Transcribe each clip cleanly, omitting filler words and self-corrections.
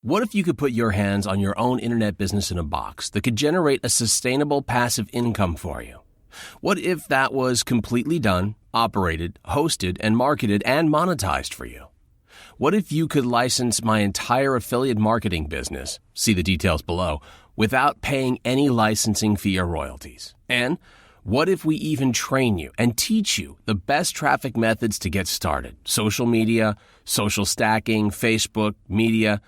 What if you could put your hands on your own internet business in a box that could generate a sustainable passive income for you? What if that was completely done, operated, hosted, and marketed and monetized for you? What if you could license my entire affiliate marketing business, see the details below, without paying any licensing fee or royalties? And what if we even train you and teach you the best traffic methods to get started? Social media, social stacking, Facebook, media.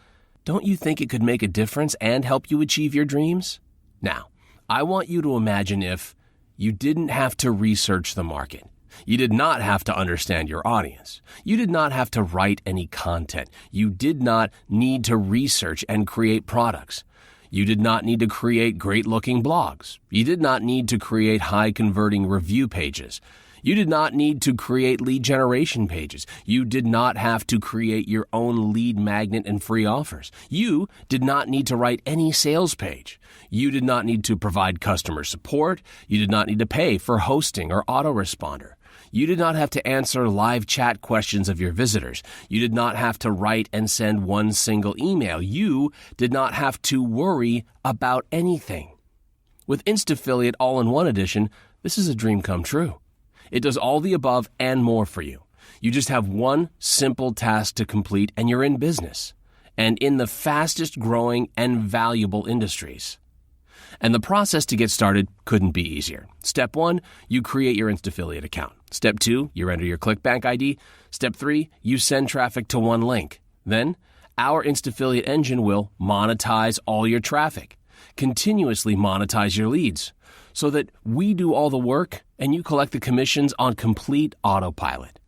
Don't you think it could make a difference and help you achieve your dreams? Now, I want you to imagine if you didn't have to research the market. You did not have to understand your audience. You did not have to write any content. You did not need to research and create products. You did not need to create great-looking blogs. You did not need to create high-converting review pages. You did not need to create lead generation pages. You did not have to create your own lead magnet and free offers. You did not need to write any sales page. You did not need to provide customer support. You did not need to pay for hosting or autoresponder. You did not have to answer live chat questions of your visitors. You did not have to write and send one single email. You did not have to worry about anything. With InstAffiliate All-in-One Edition, this is a dream come true. It does all the above and more for you. You just have one simple task to complete and you're in business, and in the fastest growing and valuable industries. And the process to get started couldn't be easier. Step 1, you create your InstAffiliate account. Step 2, you enter your ClickBank ID. Step 3, you send traffic to one link. Then, our InstAffiliate engine will monetize all your traffic, continuously monetize your leads, so that we do all the work and you collect the commissions on complete autopilot.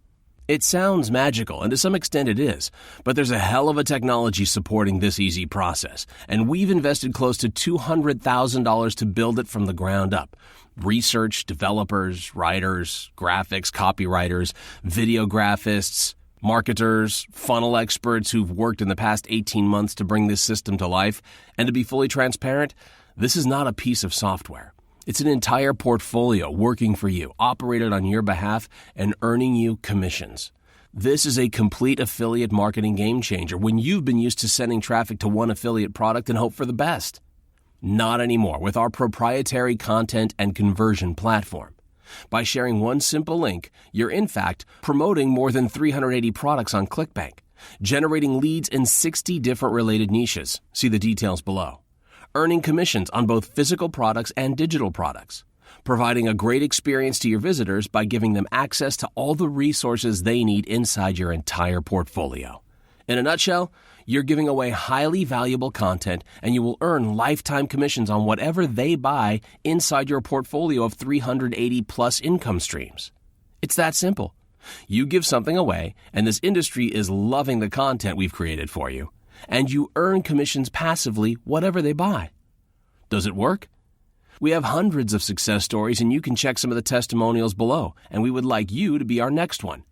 It sounds magical, and to some extent it is, but there's a hell of a technology supporting this easy process, and we've invested close to $200,000 to build it from the ground up. Research, developers, writers, graphics, copywriters, videographists, marketers, funnel experts who've worked in the past 18 months to bring this system to life. And to be fully transparent, this is not a piece of software. It's an entire portfolio working for you, operated on your behalf, and earning you commissions. This is a complete affiliate marketing game changer when you've been used to sending traffic to one affiliate product and hope for the best. Not anymore with our proprietary content and conversion platform. By sharing one simple link, you're in fact promoting more than 380 products on ClickBank, generating leads in 60 different related niches. See the details below. Earning commissions on both physical products and digital products, providing a great experience to your visitors by giving them access to all the resources they need inside your entire portfolio. In a nutshell, you're giving away highly valuable content and you will earn lifetime commissions on whatever they buy inside your portfolio of 380 plus income streams. It's that simple. You give something away and this industry is loving the content we've created for you. And you earn commissions passively whatever they buy. Does it work? We have hundreds of success stories and you can check some of the testimonials below, and we would like you to be our next one.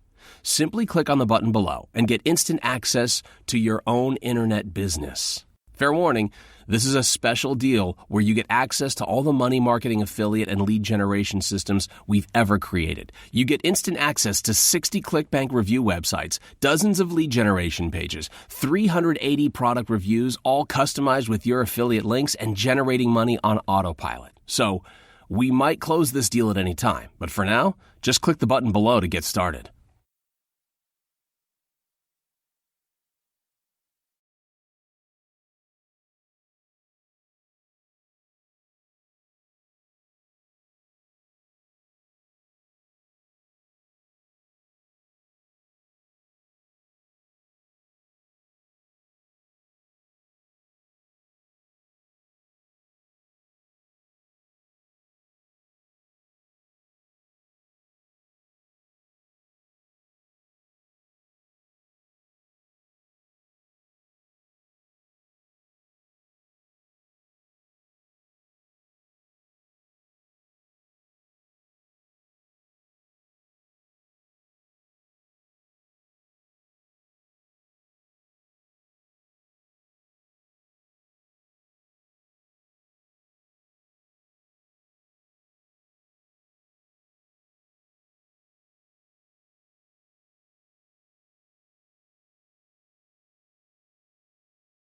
Simply click on the button below and get instant access to your own internet business. Fair warning, this is a special deal where you get access to all the money marketing affiliate and lead generation systems we've ever created. You get instant access to 60 ClickBank review websites, dozens of lead generation pages, 380 product reviews, all customized with your affiliate links and generating money on autopilot. So, we might close this deal at any time, but for now, just click the button below to get started.